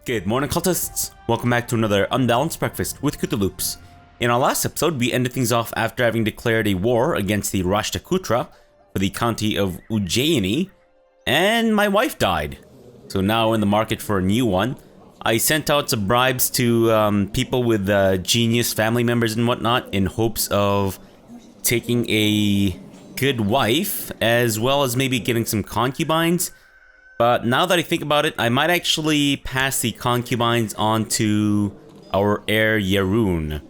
Good morning, cultists! Welcome back to another Unbalanced Breakfast with CthuLoops. In our last episode, we ended things off after having declared a war against the Rashtakutra for the county of Ujjaini, and my wife died. So now we're in the market for a new one. I sent out some bribes to people with genius family members and whatnot in hopes of taking a good wife, as well as maybe getting some concubines. But now that I think about it, I might actually pass the concubines on to our heir Yarun.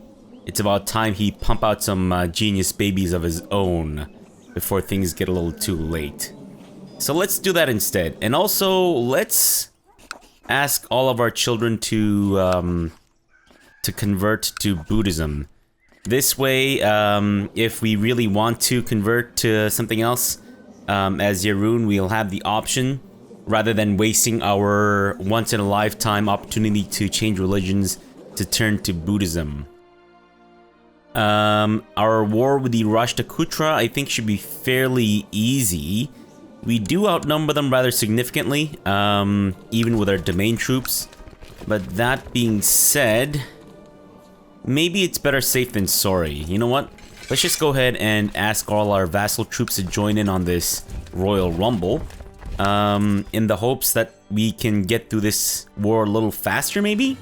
It's about time he pump out some genius babies of his own before things get a little too late. So let's do that instead. And also, let's ask all of our children to convert to Buddhism. This way, if we really want to convert to something else, as Yarun, we'll have the option, rather than wasting our once-in-a-lifetime opportunity to change religions to turn to Buddhism. Our war with the Rashtakutra, I think, should be fairly easy. We do outnumber them rather significantly, even with our domain troops. But that being said, maybe it's better safe than sorry. You know what? Let's just go ahead and ask all our vassal troops to join in on this Royal Rumble. In the hopes that we can get through this war a little faster, maybe?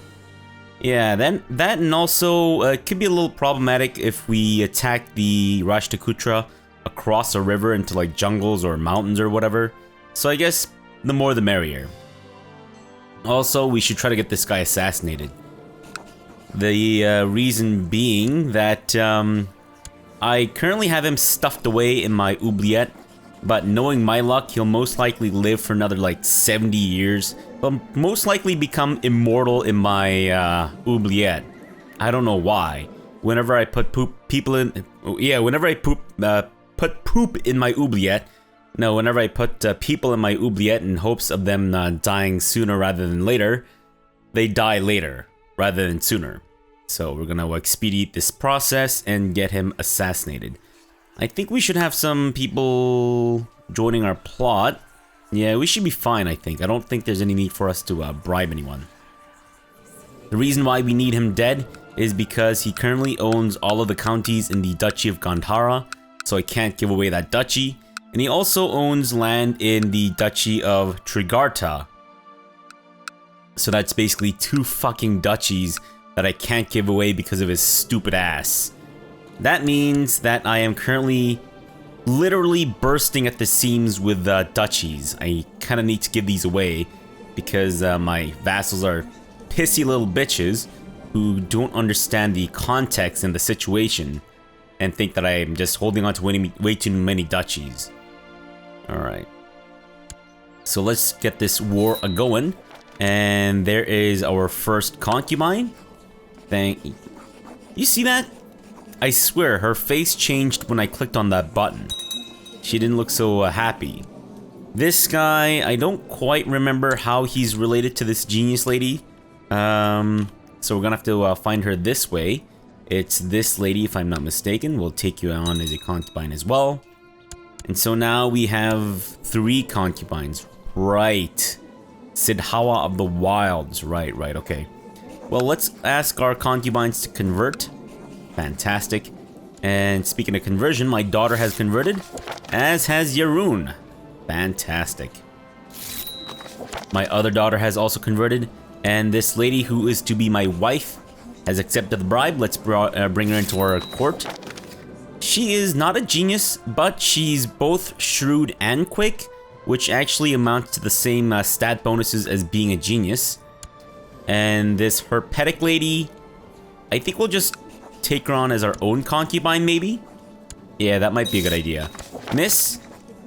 Yeah, then that, and also it could be a little problematic if we attack the Rashtakutra across a river into like jungles or mountains or whatever. So I guess the more the merrier. Also, we should try to get this guy assassinated. The reason being that I currently have him stuffed away in my oubliette. But knowing my luck, he'll most likely live for another like 70 years, but most likely become immortal in my oubliette. I don't know why. Whenever I put poop in my oubliette, no, whenever I put people in my oubliette in hopes of them dying sooner rather than later, they die later rather than sooner. So we're gonna expedite this process and get him assassinated. I think we should have some people joining our plot. Yeah, we should be fine, I think. I don't think there's any need for us to bribe anyone. The reason why we need him dead is because he currently owns all of the counties in the Duchy of Gandhara, so I can't give away that duchy. And he also owns land in the Duchy of Trigarta. So that's basically 2 fucking duchies that I can't give away because of his stupid ass. That means that I am currently literally bursting at the seams with duchies. I kind of need to give these away because my vassals are pissy little bitches who don't understand the context and the situation and think that I am just holding on to way too many duchies. Alright. So let's get this war a-going. And there is our first concubine. You see that? I swear, her face changed when I clicked on that button. She didn't look so happy. This guy, I don't quite remember how he's related to this genius lady. So we're gonna have to find her this way. It's this lady, if I'm not mistaken. We'll take you on as a concubine as well. And so now we have 3 concubines. Right. Sidhawa of the Wilds. Right, okay. Well, let's ask our concubines to convert. Fantastic. And speaking of conversion, my daughter has converted, as has Yarun. Fantastic. My other daughter has also converted, and this lady who is to be my wife has accepted the bribe. Let's bring her into our court. She is not a genius, but she's both shrewd and quick, which actually amounts to the same stat bonuses as being a genius. And this herpetic lady, I think we'll just take her on as our own concubine, maybe? Yeah, that might be a good idea. Miss,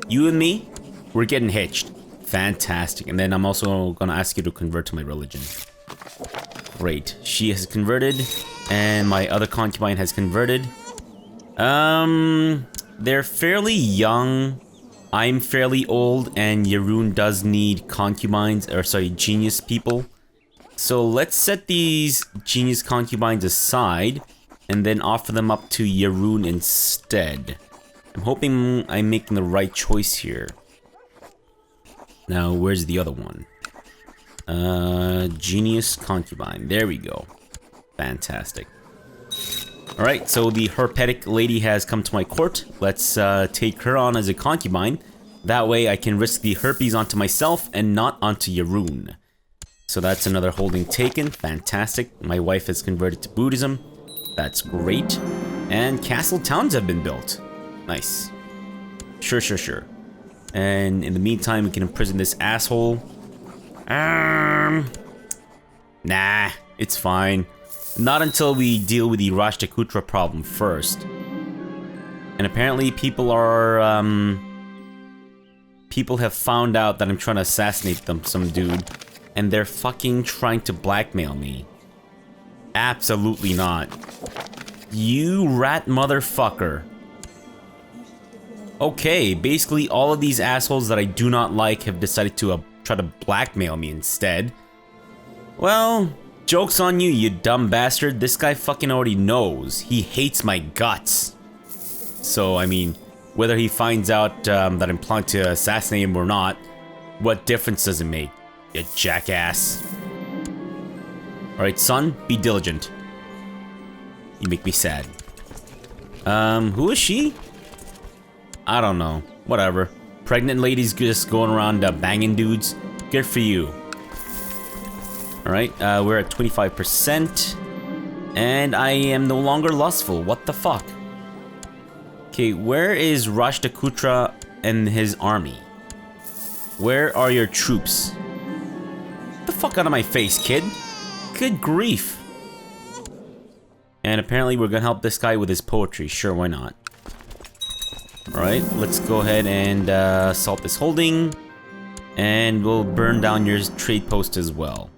you and me, we're getting hitched. Fantastic. And then I'm also gonna ask you to convert to my religion. Great. She has converted, and my other concubine has converted. They're fairly young. I'm fairly old, and Yarun does need concubines, or sorry, genius people. So let's set these genius concubines aside and then offer them up to Yarun instead. I'm hoping I'm making the right choice here. Now, where's the other one? Genius concubine. There we go. Fantastic. Alright, so the herpetic lady has come to my court. Let's take her on as a concubine. That way I can risk the herpes onto myself and not onto Yaroon. So that's another holding taken. Fantastic. My wife has converted to Buddhism. That's great. And castle towns have been built. Nice. Sure. And in the meantime, we can imprison this asshole. Nah, it's fine. Not until we deal with the Rashtakutra problem first. And apparently people are, people have found out that I'm trying to assassinate some dude. And they're fucking trying to blackmail me. Absolutely not. You rat motherfucker. Okay, basically all of these assholes that I do not like have decided to try to blackmail me instead. Well, joke's on you, you dumb bastard. This guy fucking already knows. He hates my guts. So, I mean, whether he finds out that I'm planning to assassinate him or not, what difference does it make, you jackass? Alright, son, be diligent. You make me sad. Who is she? I don't know. Whatever. Pregnant ladies just going around banging dudes. Good for you. Alright, we're at 25%. And I am no longer lustful. What the fuck? Okay, where is Rashtakutra and his army? Where are your troops? Get the fuck out of my face, kid. Good grief. And apparently we're gonna help this guy with his poetry. Sure, why not? Alright, let's go ahead and assault this holding. And we'll burn down your trade post as well.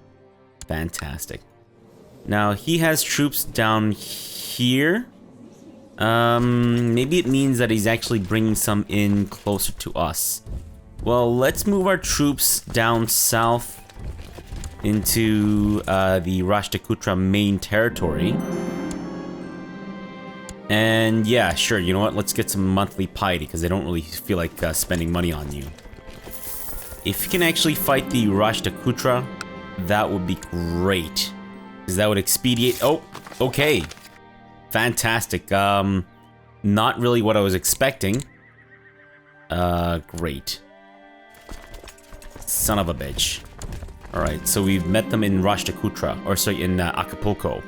Fantastic. Now, he has troops down here. Maybe it means that he's actually bringing some in closer to us. Well, let's move our troops down south into the Rashtakutra main territory. And yeah, sure, you know what? Let's get some monthly piety because they don't really feel like spending money on you. If you can actually fight the Rashtakutra, that would be great. Because that would expedite... Oh, okay. Fantastic. Not really what I was expecting. Great. Son of a bitch. Alright, so we've met them in Rashtakutra, or sorry, in Acapulco.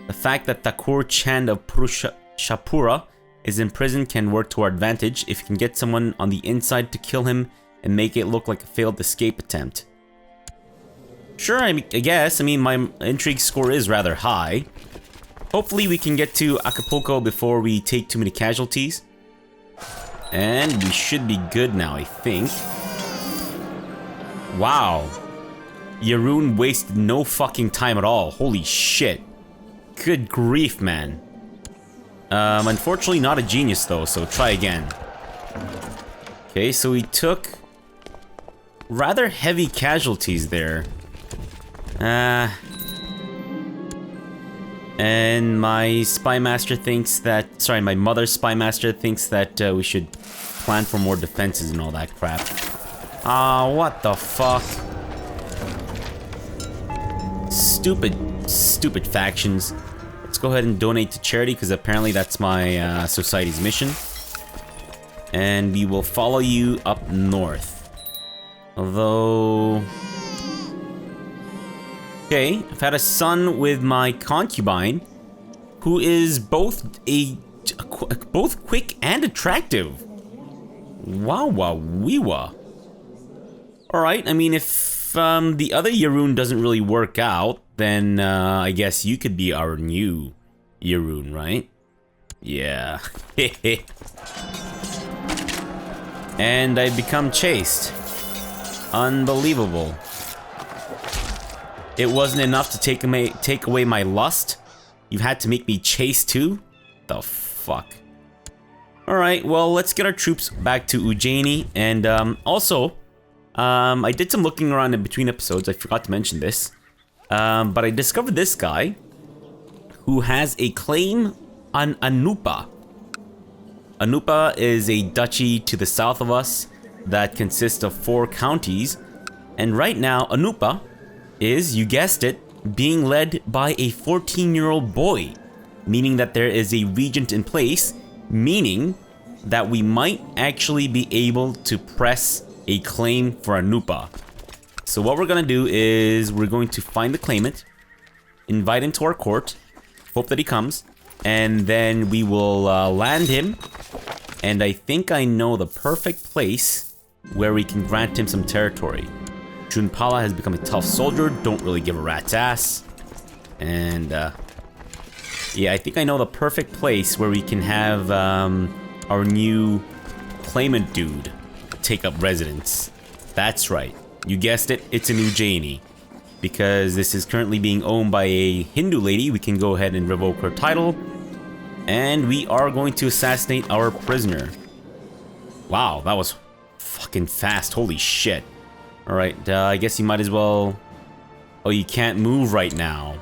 The fact that Thakur Chand of Purushapura is in prison can work to our advantage if you can get someone on the inside to kill him and make it look like a failed escape attempt. Sure, I guess. I mean, my intrigue score is rather high. Hopefully we can get to Acapulco before we take too many casualties. And we should be good now, I think. Wow. Yaroon wasted no fucking time at all. Holy shit. Good grief, man. Unfortunately not a genius though, so try again. Okay, so we took rather heavy casualties there. And my spy master thinks that... Sorry, my mother's spy master thinks that we should plan for more defenses and all that crap. What the fuck? Stupid factions. Let's go ahead and donate to charity because apparently that's my society's mission. And we will follow you up north. Although... Okay, I've had a son with my concubine who is both quick and attractive. Wow, wow, wee wah. Alright, I mean, if the other Yaroon doesn't really work out, then I guess you could be our new Yaroon, right? Yeah. And I've become chaste. Unbelievable. It wasn't enough to take away my lust? You've had to make me chaste too? The fuck? Alright, well, let's get our troops back to Ujjaini. And also, I did some looking around in between episodes. I forgot to mention this. But I discovered this guy who has a claim on Anupa. Anupa is a duchy to the south of us that consists of 4 counties. And right now, Anupa is, you guessed it, being led by a 14-year-old boy, meaning that there is a regent in place, meaning that we might actually be able to press a claim for Anupa. So what we're gonna do is we're going to find the claimant, invite him to our court, hope that he comes, and then we will land him. And I think I know the perfect place where we can grant him some territory. Junpala has become a tough soldier, don't really give a rat's ass. And yeah, I think I know the perfect place where we can have our new claimant dude take up residence. That's right. You guessed it, it's in Ujjaini. Because this is currently being owned by a Hindu lady, we can go ahead and revoke her title. And we are going to assassinate our prisoner. Wow, that was fucking fast. Holy shit. Alright, I guess you might as well... Oh, you can't move right now.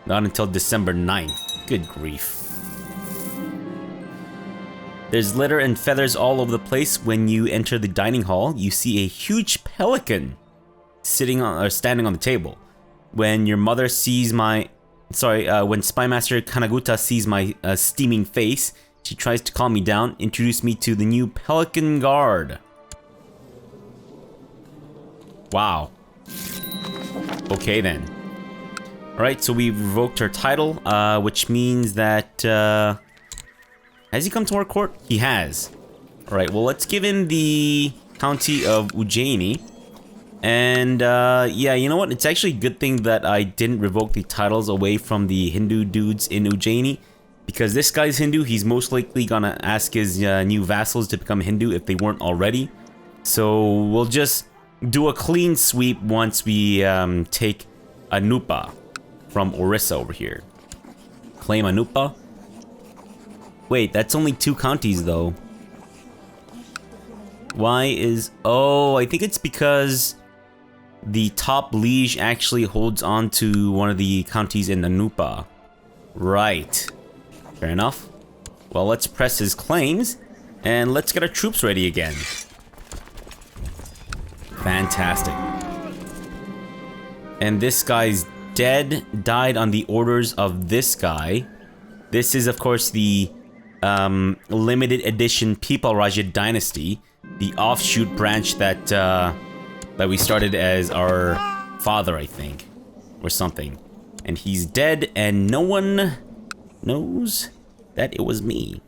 Not until December 9th. Good grief. There's litter and feathers all over the place. When you enter the dining hall, you see a huge pelican sitting on or standing on the table. When your mother sees my... when Spymaster Kanaguta sees my steaming face, she tries to calm me down, introduce me to the new Pelican Guard. Wow. Okay then. Alright, so we revoked her title, which means that... has he come to our court? He has. Alright, well let's give him the county of Ujjaini. And yeah, you know what? It's actually a good thing that I didn't revoke the titles away from the Hindu dudes in Ujjaini. Because this guy's Hindu, he's most likely gonna ask his new vassals to become Hindu if they weren't already. So we'll just do a clean sweep once we take Anupa from Orissa over here. Claim Anupa. Wait, that's only 2 counties though. Why is... Oh, I think it's because the top liege actually holds on to one of the counties in Anupa. Right. Fair enough. Well, let's press his claims, and let's get our troops ready again. Fantastic. And this guy's dead, died on the orders of this guy. This is, of course, the limited edition People Raja dynasty, the offshoot branch that that we started as our father, I think, or something. And he's dead, and no one knows that it was me.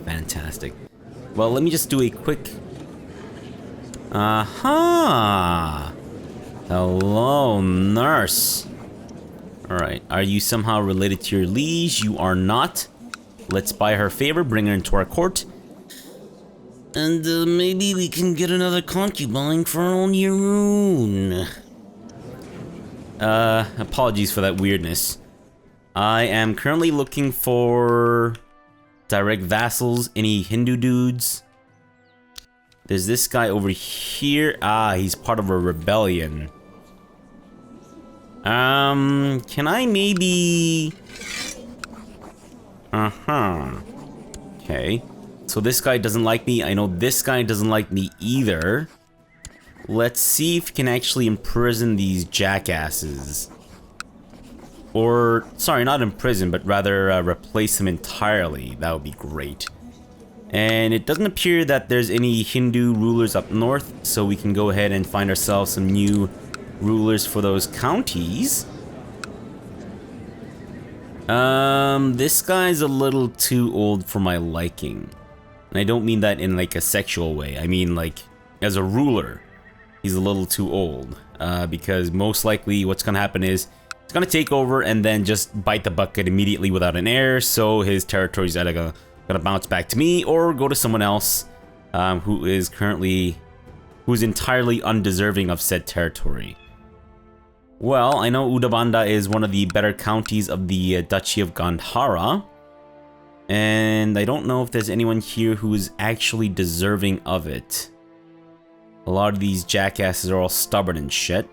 Fantastic. Well, let me just do a quick... Aha! Hello, nurse. Alright, are you somehow related to your liege? You are not. Let's buy her favor, bring her into our court. And maybe we can get another concubine for on your own. Apologies for that weirdness. I am currently looking for direct vassals, any Hindu dudes. There's this guy over here. Ah, he's part of a rebellion. Can I maybe... Okay. So this guy doesn't like me. I know this guy doesn't like me either. Let's see if we can actually imprison these jackasses. Or, sorry, not imprison, but rather replace them entirely. That would be great. And it doesn't appear that there's any Hindu rulers up north, so we can go ahead and find ourselves some new rulers for those counties. This guy's a little too old for my liking. And I don't mean that in like a sexual way. I mean like as a ruler, he's a little too old. Because most likely what's gonna happen is he's gonna take over and then just bite the bucket immediately without an heir. So his territory's either gonna bounce back to me or go to someone else who's entirely undeserving of said territory. Well, I know Udabanda is one of the better counties of the Duchy of Gandhara. And I don't know if there's anyone here who is actually deserving of it. A lot of these jackasses are all stubborn and shit.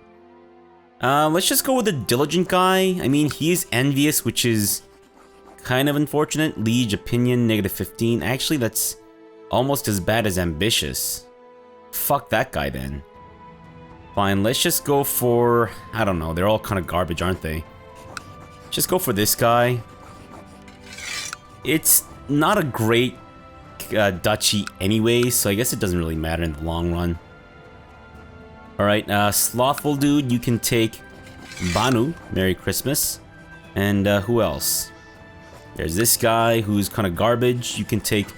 Let's just go with the diligent guy. I mean, he is envious, which is kind of unfortunate. Liege opinion, -15. Actually, that's almost as bad as ambitious. Fuck that guy then. Fine, let's just go for... I don't know, they're all kind of garbage, aren't they? Just go for this guy. It's not a great duchy anyway, so I guess it doesn't really matter in the long run. Alright, slothful dude, you can take Banu, Merry Christmas. And who else? There's this guy who's kind of garbage. You can take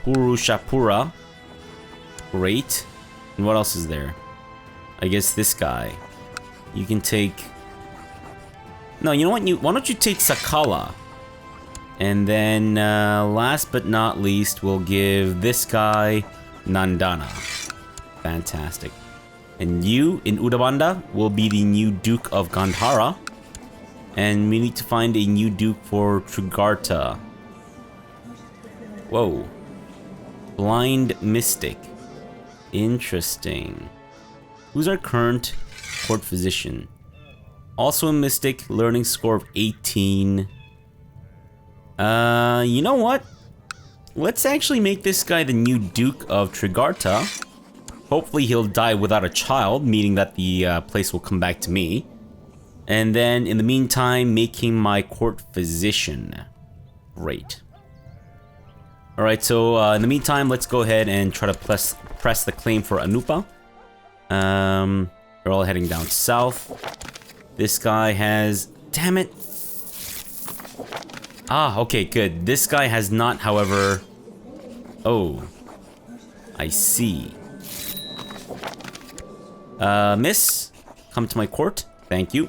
Purushapura. Great. And what else is there? I guess this guy. You can take... No, you know what? Why don't you take Sakala? And then, last but not least, we'll give this guy Nandana. Fantastic. And you, in Udabanda, will be the new Duke of Gandhara. And we need to find a new Duke for Trigarta. Whoa. Blind Mystic. Interesting. Who's our current court physician? Also a Mystic, learning score of 18. You know what? Let's actually make this guy the new Duke of Trigarta. Hopefully he'll die without a child, meaning that the place will come back to me. And then, in the meantime, making my court physician. Great. Alright, so in the meantime, let's go ahead and try to press the claim for Anupa. They're all heading down south. This guy has... Damn it! Ah, okay, good. This guy has not, however... Oh. I see. Miss, come to my court. Thank you.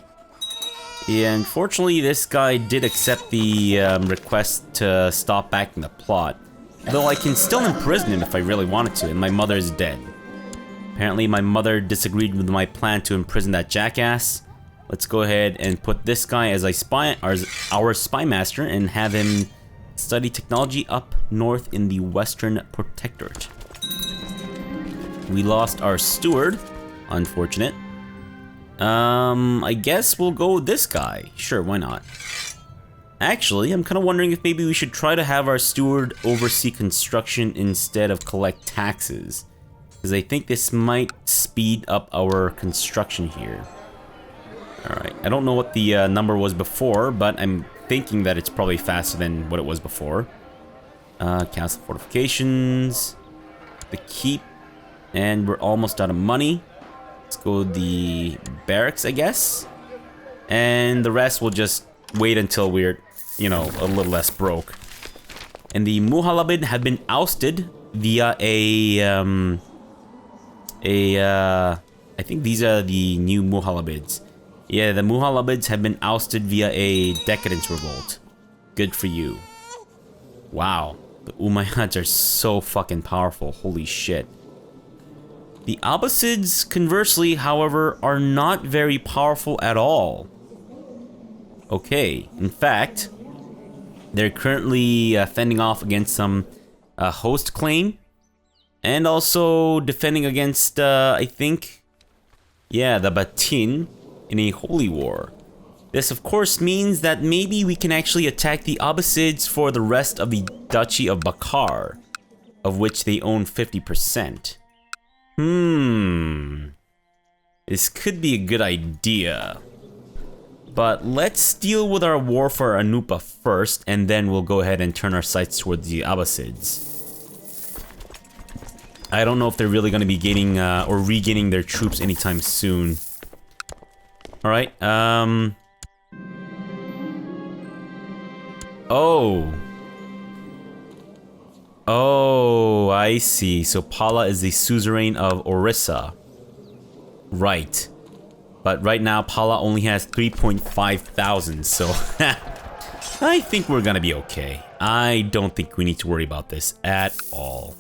Yeah, unfortunately, this guy did accept the request to stop backing the plot. Though I can still imprison him if I really wanted to, and my mother is dead. Apparently, my mother disagreed with my plan to imprison that jackass. Let's go ahead and put this guy as our spy master and have him study technology up north in the Western Protectorate. We lost our steward. Unfortunate. I guess we'll go with this guy. Sure, why not? Actually, I'm kind of wondering if maybe we should try to have our steward oversee construction instead of collect taxes. Because I think this might speed up our construction here. Alright, I don't know what the number was before, but I'm thinking that it's probably faster than what it was before. Castle fortifications. The keep. And we're almost out of money. Let's go the barracks, I guess. And the rest will just wait until we're, you know, a little less broke. And the Muhalabid have been ousted via I think these are the new Muhalabids. Yeah, the Muhalabids have been ousted via a decadence revolt. Good for you. Wow. The Umayyads are so fucking powerful. Holy shit. The Abbasids, conversely, however, are not very powerful at all. Okay, in fact, they're currently fending off against some host claim. And also defending against, I think, yeah, the Batin in a holy war. This, of course, means that maybe we can actually attack the Abbasids for the rest of the Duchy of Bakar, of which they own 50%. This could be a good idea. But let's deal with our war for Anupa first, and then we'll go ahead and turn our sights towards the Abbasids. I don't know if they're really going to be gaining or regaining their troops anytime soon. Alright, Oh, I see. So Pala is the suzerain of Orissa. Right. But right now, Pala only has 3.5 thousand, so... I think we're gonna be okay. I don't think we need to worry about this at all.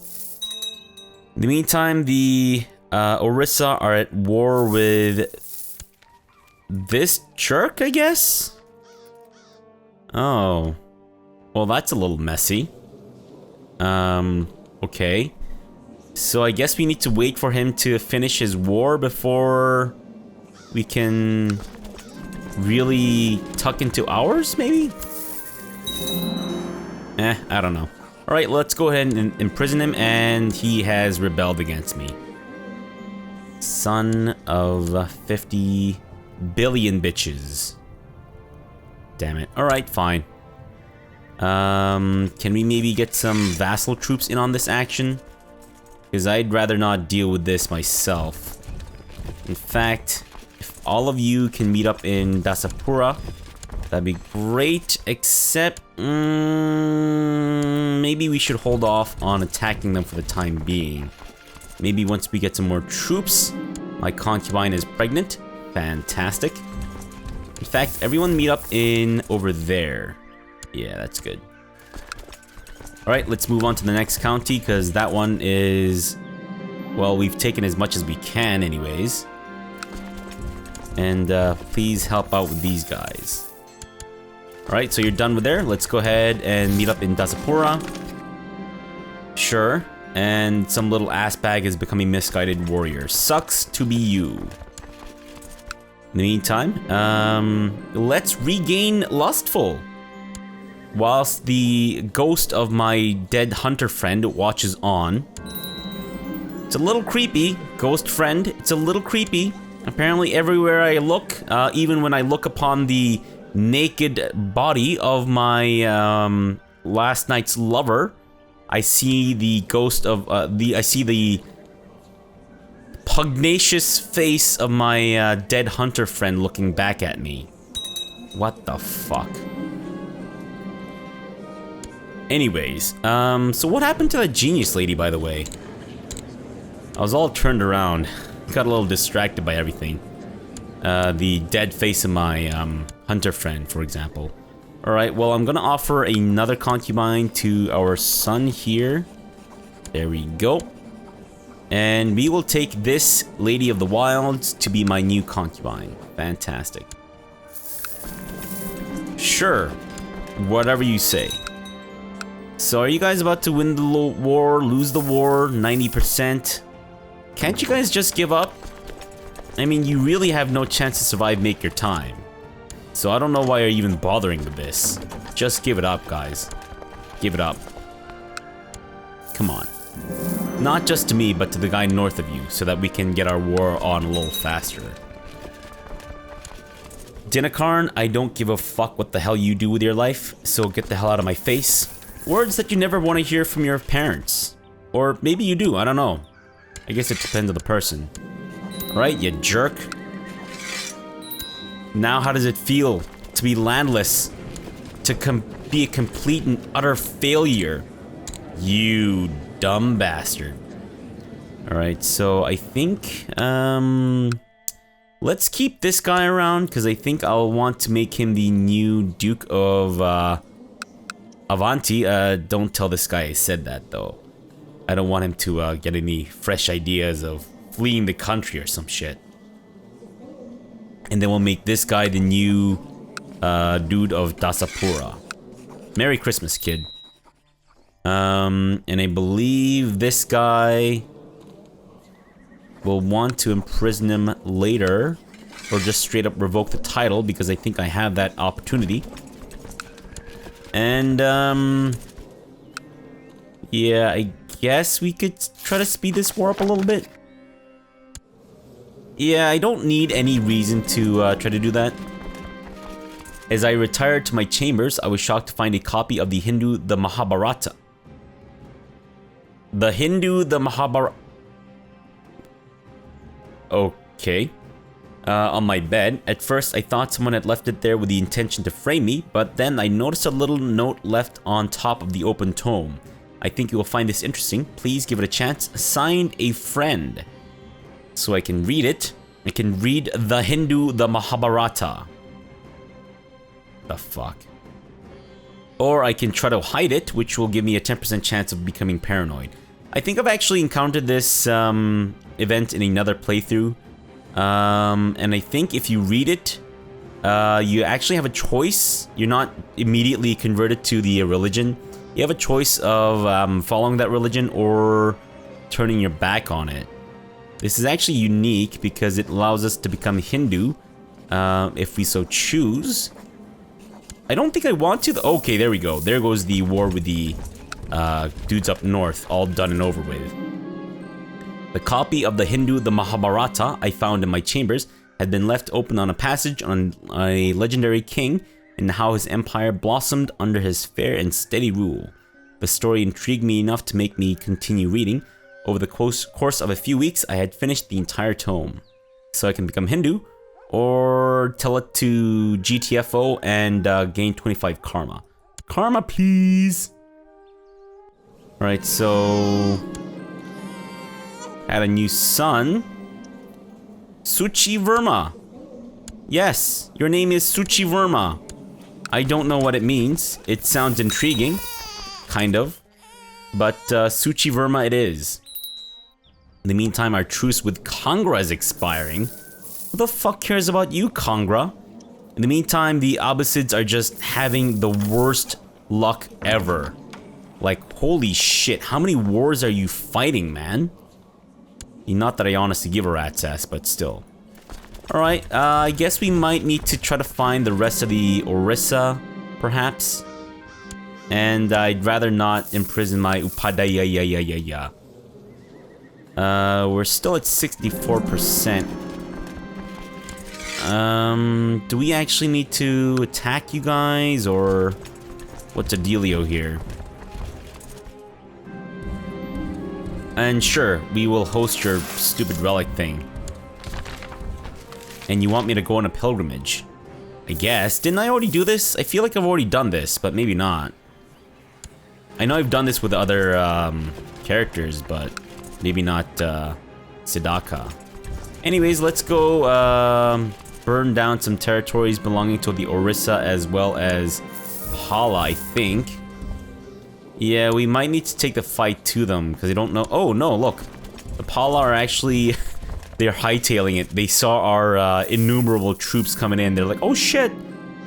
In the meantime, the Orissa are at war with... this jerk, I guess? Oh. Well, that's a little messy. Okay. So I guess we need to wait for him to finish his war before we can really tuck into ours, maybe? I don't know. Alright, let's go ahead and imprison him, and he has rebelled against me. Son son of 50 billion bitches. Damn it. Alright, fine. Can we maybe get some vassal troops in on this action? Because I'd rather not deal with this myself. In fact, if all of you can meet up in Dasapura, that'd be great, except maybe we should hold off on attacking them for the time being. Maybe once we get some more troops. My concubine is pregnant. Fantastic. In fact, everyone meet up in over there. Yeah, that's good. Alright, let's move on to the next county, because that one is... well, we've taken as much as we can anyways. And please help out with these guys. Alright, so you're done with there. Let's go ahead and meet up in Dasapura. Sure. And some little ass bag is becoming misguided warrior. Sucks to be you. In the meantime, let's regain Lustful. Whilst the ghost of my dead hunter friend watches on. It's a little creepy, ghost friend. It's a little creepy. Apparently everywhere I look, even when I look upon the naked body of my last night's lover, I see the ghost of I see the pugnacious face of my dead hunter friend looking back at me. What the fuck? Anyways, so what happened to that genius lady, by the way? I was all turned around. Got a little distracted by everything. The dead face of my hunter friend, for example. Alright, well, I'm gonna offer another concubine to our son here. There we go. And we will take this Lady of the Wilds to be my new concubine. Fantastic. Sure. Whatever you say. So are you guys about to win the war, lose the war, 90%? Can't you guys just give up? I mean, you really have no chance to survive, make your time. So I don't know why you're even bothering with this. Just give it up, guys. Give it up. Come on. Not just to me, but to the guy north of you, so that we can get our war on a little faster. Dinakarn, I don't give a fuck what the hell you do with your life, so get the hell out of my face. Words that you never want to hear from your parents. Or maybe you do, I don't know. I guess it depends on the person. Right, you jerk? Now how does it feel to be landless? To be a complete and utter failure? You dumb bastard. Alright, so I think, let's keep this guy around, because I think I'll want to make him the new Duke of, Avanti. Don't tell this guy I said that, though. I don't want him to, get any fresh ideas of fleeing the country or some shit. And then we'll make this guy the new, dude of Dasapura. Merry Christmas, kid. And I believe this guy will want to imprison him later, or just straight up revoke the title, because I think I have that opportunity. And, yeah, I guess we could try to speed this war up a little bit. Yeah, I don't need any reason to try to do that. As I retired to my chambers, I was shocked to find a copy of the Hindu, the Mahabharata. The Hindu, the Mahabharata. Okay. On my bed. At first, I thought someone had left it there with the intention to frame me, but then I noticed a little note left on top of the open tome. I think you will find this interesting. Please give it a chance. Signed, a friend. So I can read it. I can read the Hindu, the Mahabharata. The fuck? Or I can try to hide it, which will give me a 10% chance of becoming paranoid. I think I've actually encountered this event in another playthrough. And I think if you read it, you actually have a choice. You're not immediately converted to the religion. You have a choice of following that religion or turning your back on it. This is actually unique because it allows us to become Hindu if we so choose. I don't think I want to. Okay, there we go. There goes the war with the dudes up north, all done and over with. The copy of the the Mahabharata I found in my chambers had been left open on a passage on a legendary king and how his empire blossomed under his fair and steady rule. The story intrigued me enough to make me continue reading. Over the course of a few weeks, I had finished the entire tome. So I can become Hindu, or tell it to GTFO and gain 25 karma. Karma, please! Alright, so... Had a new son. Suchi Verma. Yes, your name is Suchi Verma. I don't know what it means. It sounds intriguing. Kind of. But Suchi Verma it is. In the meantime, our truce with Kangra is expiring. Who the fuck cares about you, Kangra? In the meantime, the Abbasids are just having the worst luck ever. Like, holy shit, how many wars are you fighting, man? Not that I honestly give a rat's ass, but still. Alright, I guess we might need to try to find the rest of the Orissa, perhaps. And I'd rather not imprison my Upadaya. We're still at 64%. Do we actually need to attack you guys, or what's the dealio here? And sure, we will host your stupid relic thing. And you want me to go on a pilgrimage? I guess. Didn't I already do this? I feel like I've already done this, but maybe not. I know I've done this with other characters, but maybe not Siddhaka. Anyways, let's go burn down some territories belonging to the Orissa as well as Pala, I think. Yeah, we might need to take the fight to them because they don't know. Oh no, look. The Pala are actually... They're hightailing it. They saw our innumerable troops coming in. They're like, oh shit!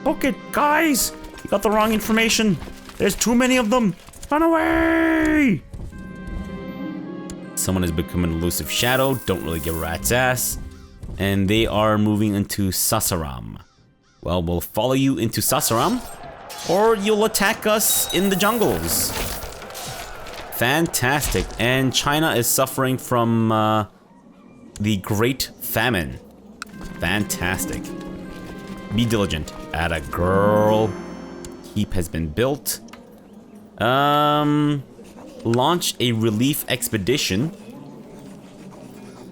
Book it, guys! You got the wrong information. There's too many of them. Run away! Someone has become an elusive shadow. Don't really give a rat's ass. And they are moving into Sasaram. Well, we'll follow you into Sasaram. Or you'll attack us in the jungles. Fantastic. And China is suffering from the Great Famine. Fantastic. Be diligent. Atta girl. Keep has been built. Launch a relief expedition.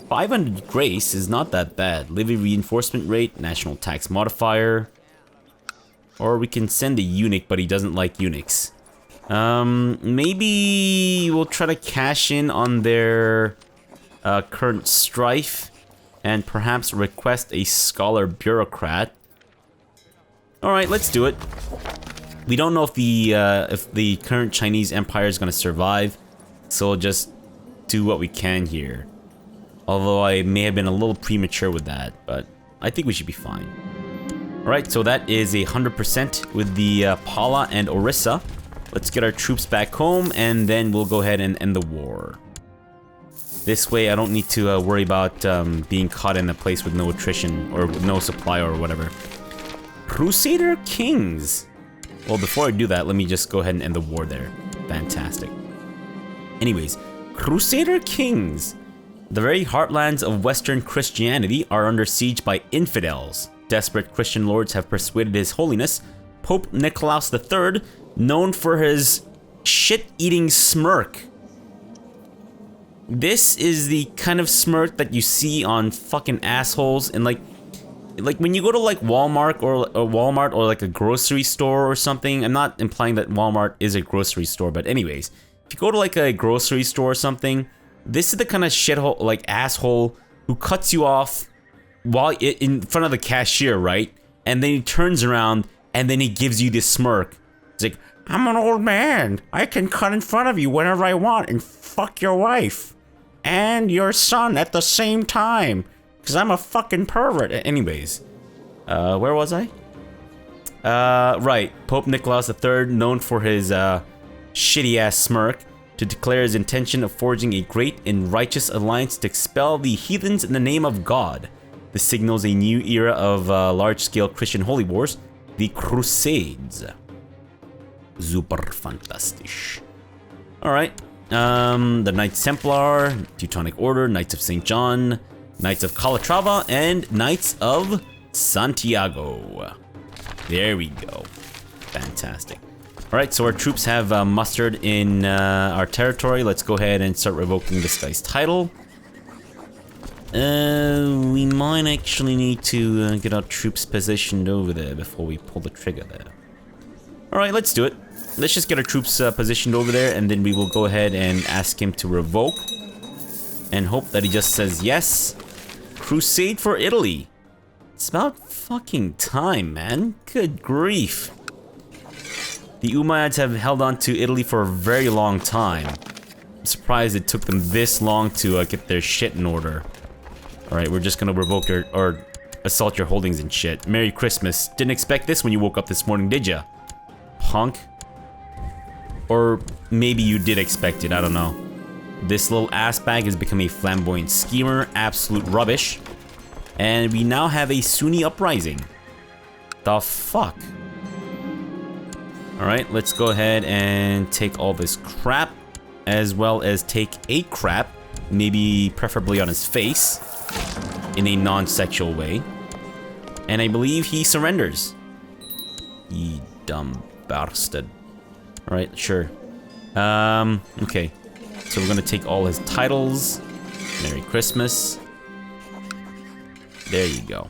500 grace is not that bad. Levy reinforcement rate, national tax modifier. Or we can send a eunuch, but he doesn't like eunuchs. Maybe we'll try to cash in on their current strife and perhaps request a scholar bureaucrat. Alright, let's do it. We don't know if the current Chinese empire is going to survive, so we'll just do what we can here. Although I may have been a little premature with that, but I think we should be fine. Alright, so that is 100% with the Pala and Orissa. Let's get our troops back home, and then we'll go ahead and end the war. This way I don't need to worry about being caught in a place with no attrition, or no supply or whatever. Crusader Kings! Well, before I do that, let me just go ahead and end the war there. Fantastic. Anyways, Crusader Kings! The very heartlands of Western Christianity are under siege by infidels. Desperate Christian lords have persuaded His Holiness, Pope Nicholas III, known for his shit-eating smirk. This is the kind of smirk that you see on fucking assholes in like when you go to like Walmart or like a grocery store or something. I'm not implying that Walmart is a grocery store, but anyways, if you go to like a grocery store or something, this is the kind of shithole, like asshole who cuts you off while in front of the cashier, right? And then he turns around and then he gives you this smirk. It's like, I'm an old man. I can cut in front of you whenever I want and fuck your wife and your son at the same time. Because I'm a fucking pervert. Anyways, where was I? Right. Pope Nicholas III, known for his shitty-ass smirk, to declare his intention of forging a great and righteous alliance to expel the heathens in the name of God. This signals a new era of large-scale Christian holy wars, the Crusades. Super fantastisch. Alright, The Knights Templar, Teutonic Order, Knights of St. John, Knights of Calatrava, and Knights of Santiago. There we go. Fantastic. Alright, so our troops have mustered in our territory. Let's go ahead and start revoking this guy's title. We might actually need to get our troops positioned over there before we pull the trigger there. Alright, let's do it. Let's just get our troops positioned over there, and then we will go ahead and ask him to revoke. And hope that he just says yes. Crusade for Italy. It's about fucking time, man. Good grief. The Umayyads have held on to Italy for a very long time. I'm surprised it took them this long to get their shit in order. Alright, we're just gonna revoke or assault your holdings and shit. Merry Christmas. Didn't expect this when you woke up this morning, did ya? Punk. Or maybe you did expect it, I don't know. This little ass bag has become a flamboyant schemer, absolute rubbish. And we now have a Sunni uprising. The fuck? Alright, let's go ahead and take all this crap, as well as take a crap, maybe preferably on his face, in a non-sexual way. And I believe he surrenders. Ye dumb bastard. Alright, sure. Okay. So we're gonna take all his titles. Merry Christmas. There you go.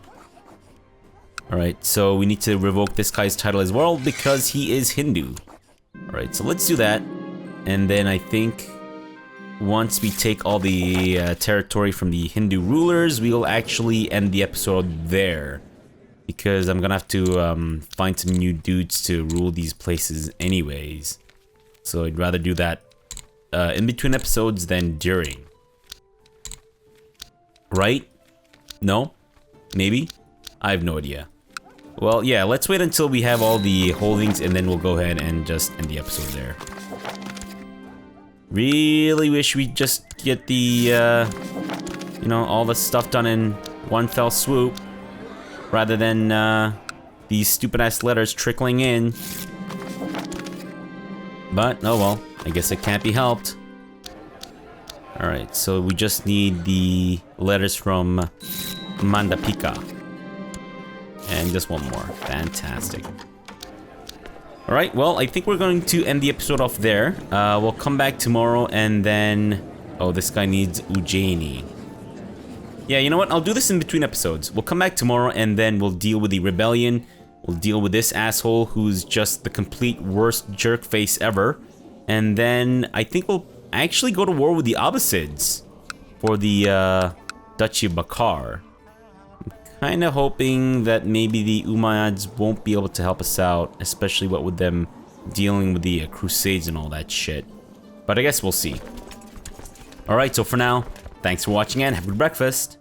Alright, so we need to revoke this guy's title as well because he is Hindu. Alright, so let's do that. And then I think once we take all the territory from the Hindu rulers, we will actually end the episode there. Because I'm gonna have to find some new dudes to rule these places anyways. So I'd rather do that in between episodes than during. Right? No? Maybe? I have no idea. Well, yeah, let's wait until we have all the holdings and then we'll go ahead and just end the episode there. Really wish we just get the, you know, all the stuff done in one fell swoop. Rather than these stupid ass letters trickling in. But, oh well, I guess it can't be helped. Alright, so we just need the letters from Mandapika. And just one more. Fantastic. Alright, well, I think we're going to end the episode off there. We'll come back tomorrow and then... Oh, this guy needs Ujjaini. Yeah, you know what? I'll do this in between episodes. We'll come back tomorrow and then we'll deal with the rebellion. We'll deal with this asshole who's just the complete worst jerk face ever. And then I think we'll actually go to war with the Abbasids for the Duchy of Bakar. I'm kind of hoping that maybe the Umayyads won't be able to help us out, especially what with them dealing with the Crusades and all that shit. But I guess we'll see. Alright, so for now, thanks for watching and have a good breakfast.